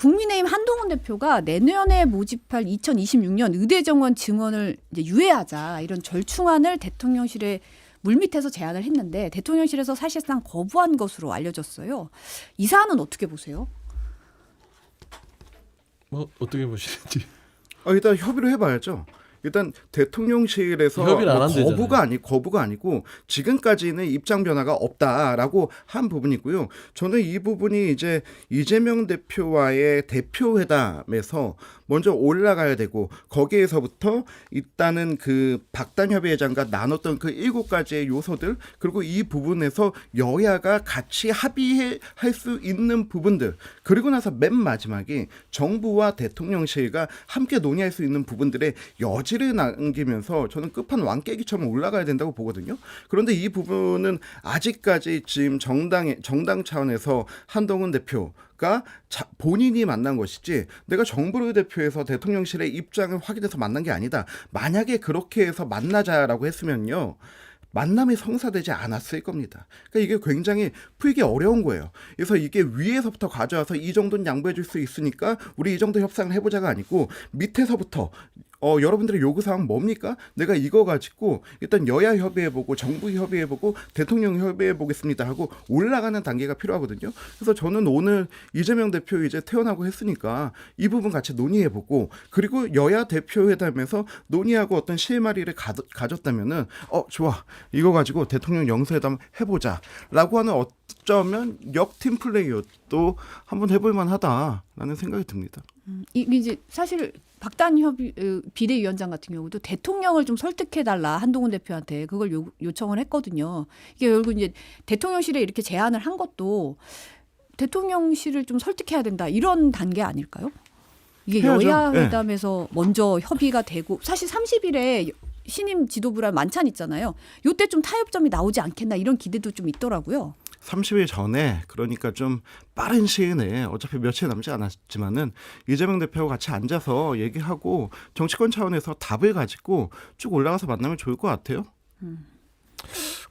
국민의힘 한동훈 대표가 내년에 모집할 2026년 의대정원 증원을 이제 유예하자 이런 절충안을 대통령실에 물밑에서 제안을 했는데 대통령실에서 사실상 거부한 것으로 알려졌어요. 이 사안은 어떻게 보세요? 뭐 어떻게 보시는지. 일단 협의를 해봐야죠. 일단 대통령실에서 협의를 안 한대잖아요. 거부가 아니고 지금까지는 입장 변화가 없다라고 한 부분이고요. 저는 이 부분이 이제 이재명 대표와의 대표회담에서 먼저 올라가야 되고 거기에서부터 일단은 그 박단협의회장과 나눴던 그 7가지의 요소들 그리고 이 부분에서 여야가 같이 합의할 수 있는 부분들 그리고 나서 맨 마지막에 정부와 대통령실과 함께 논의할 수 있는 부분들의 여지를 남기면서 저는 끝판왕 깨기처럼 올라가야 된다고 보거든요. 그런데 이 부분은 아직까지 지금 정당 차원에서 한동훈 대표가 본인이 만난 것이지 내가 정부를 대표해서 대통령실의 입장을 확인해서 만난 게 아니다. 만약에 그렇게 해서 만나자라고 했으면요. 만남이 성사되지 않았을 겁니다. 그러니까 이게 굉장히 풀기 어려운 거예요. 그래서 이게 위에서부터 가져와서 이 정도는 양보해 줄 수 있으니까 우리 이 정도 협상을 해보자가 아니고 밑에서부터 여러분들의 요구사항 뭡니까? 내가 이거 가지고 일단 여야 협의해보고 정부 협의해보고 대통령 협의해보겠습니다 하고 올라가는 단계가 필요하거든요. 그래서 저는 오늘 이재명 대표 이제 퇴원하고 했으니까 이 부분 같이 논의해보고 그리고 여야 대표회담에서 논의하고 어떤 실마리를 가졌다면은 좋아. 이거 가지고 대통령 영수회담 해보자 라고 하는 어쩌면 역팀 플레이도 한번 해볼 만하다라는 생각이 듭니다. 이게 이제 사실 박단협 비대위원장 같은 경우도 대통령을 좀 설득해달라 한동훈 대표한테 그걸 요청을 했거든요. 이게 결국 이제 대통령실에 이렇게 제안을 한 것도 대통령실을 좀 설득해야 된다 이런 단계 아닐까요? 이게 해야죠. 여야 회담에서 먼저 협의가 되고 사실 30일에 신임 지도부랑 만찬 있잖아요. 이때 좀 타협점이 나오지 않겠나 이런 기대도 좀 있더라고요. 30일 전에 그러니까 좀 빠른 시일 내에 어차피 며칠 남지 않았지만은 이재명 대표와 같이 앉아서 얘기하고 정치권 차원에서 답을 가지고 쭉 올라가서 만나면 좋을 것 같아요.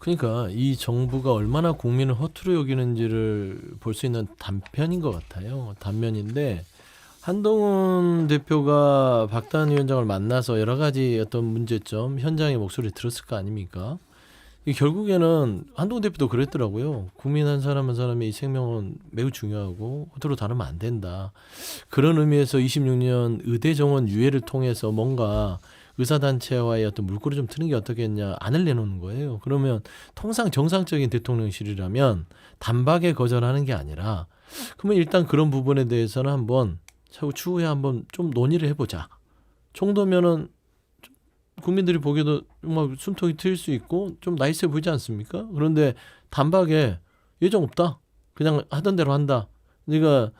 그러니까 이 정부가 얼마나 국민을 허투루 여기는지를 볼 수 있는 단편인 것 같아요. 단면인데 한동훈 대표가 박단 위원장을 만나서 여러 가지 어떤 문제점, 현장의 목소리를 들었을 거 아닙니까? 결국에는 한동훈 대표도 그랬더라고요. 국민 한 사람 한 사람의 이 생명은 매우 중요하고 허투루 다루면 안 된다. 그런 의미에서 26년 의대 정원 유예를 통해서 뭔가 의사단체와의 어떤 물꼬를 좀 트는 게 어떻겠냐 안을 내놓는 거예요. 그러면 통상 정상적인 대통령실이라면 단박에 거절하는 게 아니라 그러면 일단 그런 부분에 대해서는 한번 추후에 한번 좀 논의를 해보자. 정도면은 국민들이 보기에도 정말 숨통이 트일 수 있고 좀 나이스해 보이지 않습니까? 그런데 단박에 예정 없다. 그냥 하던 대로 한다. 그러니까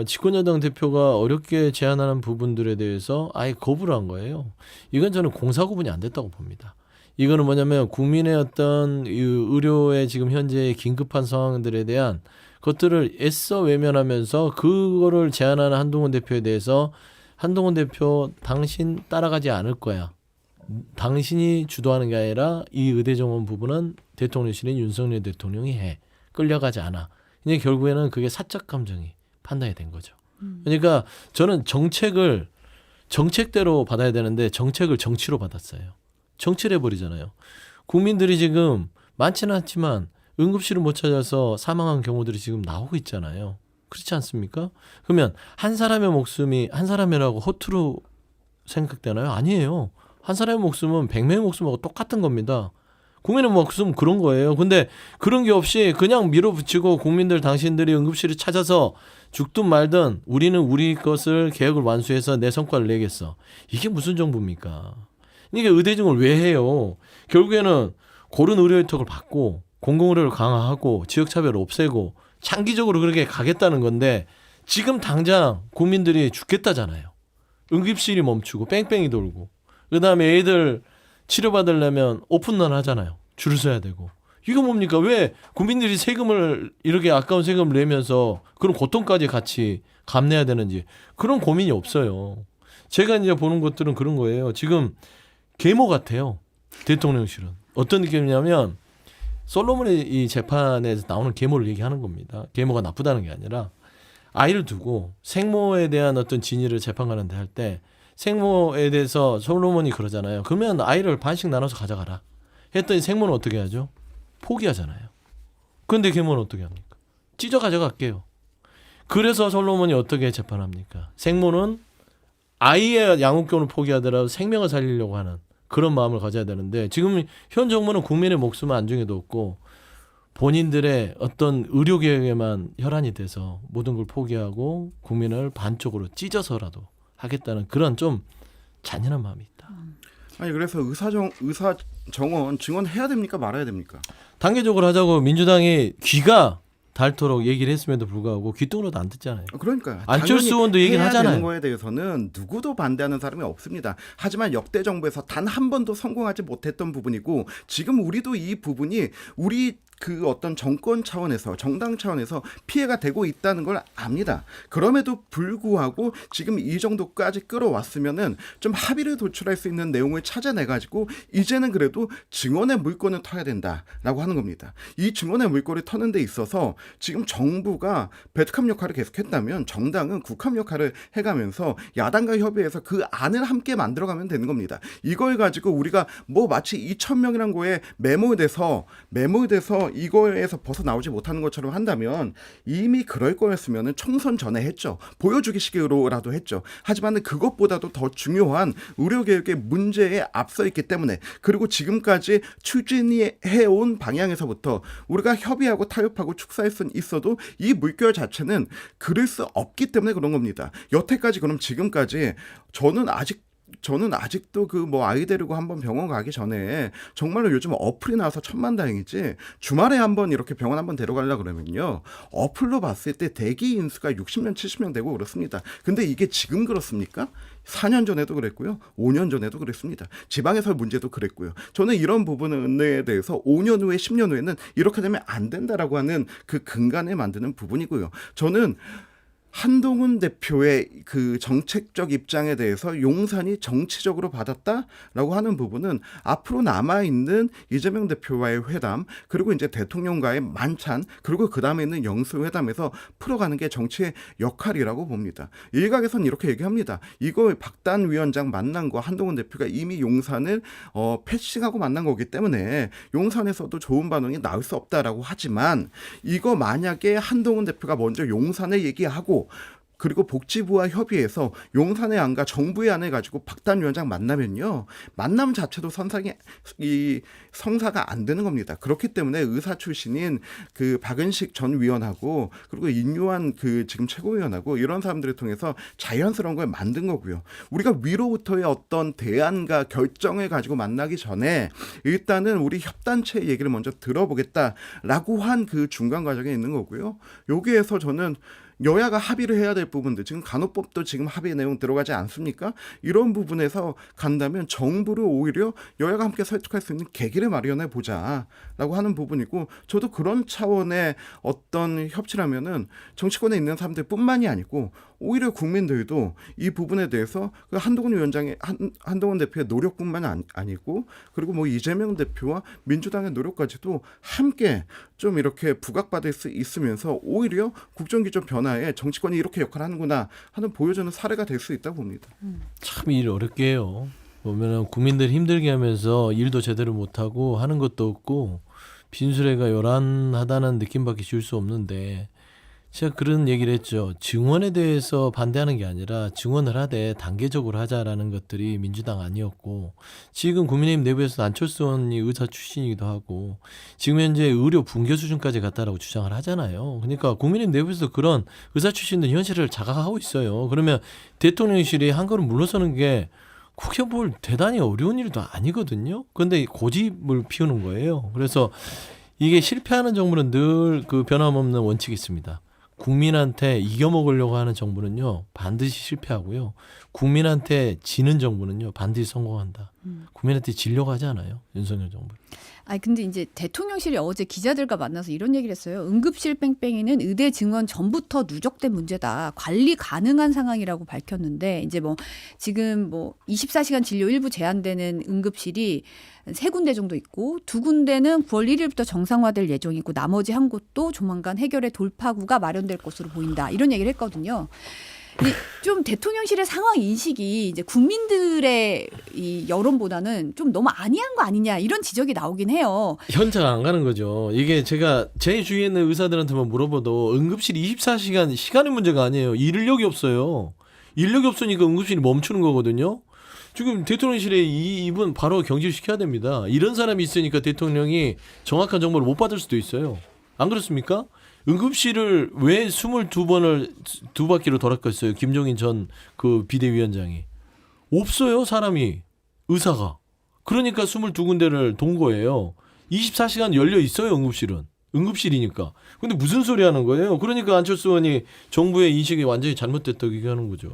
집권여당 대표가 어렵게 제안하는 부분들에 대해서 아예 거부를 한 거예요. 이건 저는 공사 구분이 안 됐다고 봅니다. 이거는 뭐냐면 국민의 어떤 의료의 지금 현재의 긴급한 상황들에 대한 것들을 애써 외면하면서 그거를 제안하는 한동훈 대표에 대해서 한동훈 대표 당신 따라가지 않을 거야. 당신이 주도하는 게 아니라 이 의대정원 부분은 대통령실인 윤석열 대통령이 해. 끌려가지 않아. 근데 결국에는 그게 사적 감정이 판단이 된 거죠. 그러니까 저는 정책을 정책대로 받아야 되는데 정책을 정치로 받았어요. 정치를 해버리잖아요. 국민들이 지금 많지는 않지만 응급실을 못 찾아서 사망한 경우들이 지금 나오고 있잖아요. 그렇지 않습니까? 그러면 한 사람의 목숨이 한 사람이라고 허투루 생각되나요? 아니에요. 한 사람의 목숨은 100명의 목숨하고 똑같은 겁니다. 국민의 목숨 그런 거예요. 근데 그런 게 없이 그냥 밀어붙이고 국민들 당신들이 응급실을 찾아서 죽든 말든 우리는 우리 것을 계획을 완수해서 내 성과를 내겠어. 이게 무슨 정부입니까? 이게 의대증을 왜 해요? 결국에는 고른 의료 혜택을 받고 공공의료를 강화하고 지역차별을 없애고 장기적으로 그렇게 가겠다는 건데 지금 당장 국민들이 죽겠다잖아요. 응급실이 멈추고 뺑뺑이 돌고 그다음에 애들 치료받으려면 오픈런 하잖아요. 줄을 서야 되고. 이거 뭡니까? 왜 국민들이 세금을 이렇게 아까운 세금을 내면서 그런 고통까지 같이 감내해야 되는지 그런 고민이 없어요. 제가 이제 보는 것들은 그런 거예요. 지금 계모 같아요. 대통령실은. 어떤 느낌이냐면 솔로몬의 이 재판에서 나오는 계모를 얘기하는 겁니다. 계모가 나쁘다는 게 아니라 아이를 두고 생모에 대한 어떤 진위를 재판관한테 할 때 생모에 대해서 솔로몬이 그러잖아요. 그러면 아이를 반씩 나눠서 가져가라. 했더니 생모는 어떻게 하죠? 포기하잖아요. 그런데 계모는 어떻게 합니까? 찢어 가져갈게요. 그래서 솔로몬이 어떻게 재판합니까? 생모는 아이의 양육권을 포기하더라도 생명을 살리려고 하는 그런 마음을 가져야 되는데 지금 현 정부는 국민의 목숨을 안중에도 없고 본인들의 어떤 의료계획에만 혈안이 돼서 모든 걸 포기하고 국민을 반쪽으로 찢어서라도 하겠다는 그런 좀 잔인한 마음이 있다. 아니 그래서 의사 정원 증언해야 됩니까 말아야 됩니까? 단계적으로 하자고 민주당이 귀가 닳도록 얘기를 했음에도 불구하고 귀뚱으로도 안 듣잖아요. 그러니까요. 안철수 의원도 얘기를 해야 하잖아요. 되는 거에 대해서는 누구도 반대하는 사람이 없습니다. 하지만 역대 정부에서 단 한 번도 성공하지 못했던 부분이고 지금 우리도 이 부분이 우리 그 어떤 정권 차원에서 정당 차원에서 피해가 되고 있다는 걸 압니다. 그럼에도 불구하고 지금 이 정도까지 끌어왔으면은 좀 합의를 도출할 수 있는 내용을 찾아내 가지고 이제는 그래도 증언의 물건을 터야 된다라고 하는 겁니다. 이 증언의 물건을 터는 데 있어서 지금 정부가 배특함 역할을 계속했다면 정당은 국함 역할을 해가면서 야당과 협의해서 그 안을 함께 만들어가면 되는 겁니다. 이걸 가지고 우리가 뭐 마치 2,000명이란 거에 매몰돼서 이거에서 벗어나오지 못하는 것처럼 한다면 이미 그럴 거였으면 총선 전에 했죠. 보여주기식으로라도 했죠. 하지만 그것보다도 더 중요한 의료개혁의 문제에 앞서 있기 때문에 그리고 지금까지 추진해온 방향에서부터 우리가 협의하고 타협하고 축사할 수는 있어도 이 물결 자체는 그럴 수 없기 때문에 그런 겁니다. 여태까지 그럼 지금까지 저는 아직도 그 뭐 아이 데리고 한번 병원 가기 전에 정말로 요즘 어플이 나와서 천만다행이지 주말에 한번 이렇게 병원 한번 데려가려 그러면요 어플로 봤을 때 대기 인수가 60명 70명 되고 그렇습니다. 근데 이게 지금 그렇습니까? 4년 전에도 그랬고요. 5년 전에도 그랬습니다. 지방에서 문제도 그랬고요. 저는 이런 부분에 대해서 5년 후에 10년 후에는 이렇게 되면 안 된다라고 하는 그 근간을 만드는 부분이고요. 저는 한동훈 대표의 그 정책적 입장에 대해서 용산이 정치적으로 받았다라고 하는 부분은 앞으로 남아있는 이재명 대표와의 회담 그리고 이제 대통령과의 만찬 그리고 그 다음에 있는 영수회담에서 풀어가는 게 정치의 역할이라고 봅니다. 일각에서는 이렇게 얘기합니다. 이거 박단 위원장 만난 거 한동훈 대표가 이미 용산을 패싱하고 만난 거기 때문에 용산에서도 좋은 반응이 나올 수 없다라고 하지만 이거 만약에 한동훈 대표가 먼저 용산을 얘기하고 그리고 복지부와 협의해서 용산의 안과 정부의 안을 가지고 박단 위원장 만나면요 만남 자체도 성사가 안 되는 겁니다. 그렇기 때문에 의사 출신인 그 박은식 전 위원하고 그리고 인유한 그 지금 최고위원하고 이런 사람들을 통해서 자연스러운 걸 만든 거고요. 우리가 위로부터의 어떤 대안과 결정을 가지고 만나기 전에 일단은 우리 협단체 얘기를 먼저 들어보겠다라고 한 그 중간 과정에 있는 거고요. 여기에서 저는 여야가 합의를 해야 될 부분들 지금 간호법도 지금 합의 내용 들어가지 않습니까? 이런 부분에서 간다면 정부를 오히려 여야가 함께 설득할 수 있는 계기를 마련해 보자라고 하는 부분이고 저도 그런 차원의 어떤 협치라면은 정치권에 있는 사람들뿐만이 아니고 오히려 국민들도 이 부분에 대해서 그 한동훈 대표의 노력뿐만 아니고 그리고 뭐 이재명 대표와 민주당의 노력까지도 함께 좀 이렇게 부각받을 수 있으면서 오히려 국정기조 변화에 정치권이 이렇게 역할을 하는구나 하는 보여주는 사례가 될 수 있다고 봅니다. 참 일 어렵게 해요. 보면은 국민들 힘들게 하면서 일도 제대로 못하고 하는 것도 없고 빈수레가 요란하다는 느낌밖에 줄 수 없는데 제가 그런 얘기를 했죠. 증언에 대해서 반대하는 게 아니라 증언을 하되 단계적으로 하자라는 것들이 민주당 아니었고 지금 국민의힘 내부에서 안철수 의원이 의사 출신이기도 하고 지금 현재 의료 붕괴 수준까지 갔다라고 주장을 하잖아요. 그러니까 국민의힘 내부에서 그런 의사 출신들 현실을 자각하고 있어요. 그러면 대통령실이 한 걸음 물러서는 게 그게 뭘 대단히 어려운 일도 아니거든요. 그런데 고집을 피우는 거예요. 그래서 이게 실패하는 정부는 늘 그 변함없는 원칙이 있습니다. 국민한테 이겨먹으려고 하는 정부는요 반드시 실패하고요. 국민한테 지는 정부는요 반드시 성공한다. 국민한테 지려고 하지 않아요. 윤석열 정부. 아니 근데 이제 대통령실이 어제 기자들과 만나서 이런 얘기를 했어요. 응급실 뺑뺑이는 의대 증원 전부터 누적된 문제다. 관리 가능한 상황이라고 밝혔는데 이제 뭐 지금 뭐 24시간 진료 일부 제한되는 응급실이 3군데 정도 있고 2군데는 9월 1일부터 정상화될 예정이고 나머지 한 곳도 조만간 해결의 돌파구가 마련될 것으로 보인다. 이런 얘기를 했거든요. 좀 대통령실의 상황 인식이 이제 국민들의 이 여론보다는 좀 너무 안이한 거 아니냐 이런 지적이 나오긴 해요. 현장 안 가는 거죠. 이게 제가 제 주위에 있는 의사들한테만 물어봐도 응급실 24시간 시간의 문제가 아니에요. 인력이 없어요. 인력이 없으니까 응급실이 멈추는 거거든요. 지금 대통령실에 이분 바로 경질시켜야 됩니다. 이런 사람이 있으니까 대통령이 정확한 정보를 못 받을 수도 있어요. 안 그렇습니까? 응급실을 왜 22번을 2바퀴로 돌았겠어요? 김종인 전 그 비대위원장이. 없어요, 사람이. 의사가. 그러니까 22군데를 돈 거예요. 24시간 열려 있어요, 응급실은. 응급실이니까. 근데 무슨 소리 하는 거예요? 그러니까 안철수 의원이 정부의 인식이 완전히 잘못됐다고 얘기하는 거죠.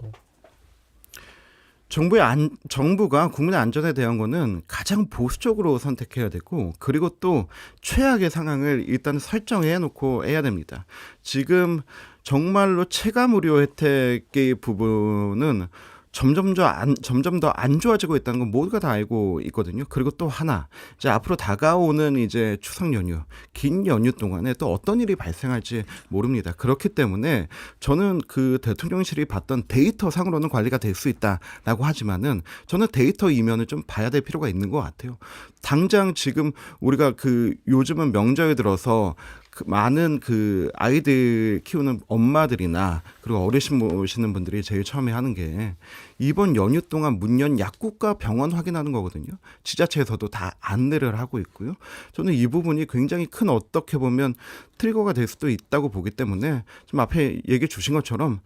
정부가 국민의 안전에 대한 거는 가장 보수적으로 선택해야 되고 그리고 또 최악의 상황을 일단 설정해 놓고 해야 됩니다. 지금 정말로 체감 의료 혜택의 부분은 점점 더 안 좋아지고 있다는 건 모두가 다 알고 있거든요. 그리고 또 하나, 이제 앞으로 다가오는 이제 추석 연휴, 긴 연휴 동안에 또 어떤 일이 발생할지 모릅니다. 그렇기 때문에 저는 그 대통령실이 봤던 데이터 상으로는 관리가 될 수 있다라고 하지만은 저는 데이터 이면을 좀 봐야 될 필요가 있는 것 같아요. 당장 지금 우리가 그 요즘은 명절에 들어서 많은 그 아이들 키우는 엄마들이나 그리고 어르신 모시는 분들이 제일 처음에 하는 게 이번 연휴 동안 문 연 약국과 병원 확인하는 거거든요. 지자체에서도 다 안내를 하고 있고요. 저는 이 부분이 굉장히 큰 어떻게 보면 트리거가 될 수도 있다고 보기 때문에 좀 앞에 얘기해 주신 것처럼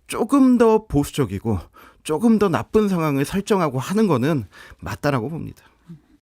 조금 더 보수적이고 조금 더 나쁜 상황을 설정하고 하는 거는 맞다라고 봅니다.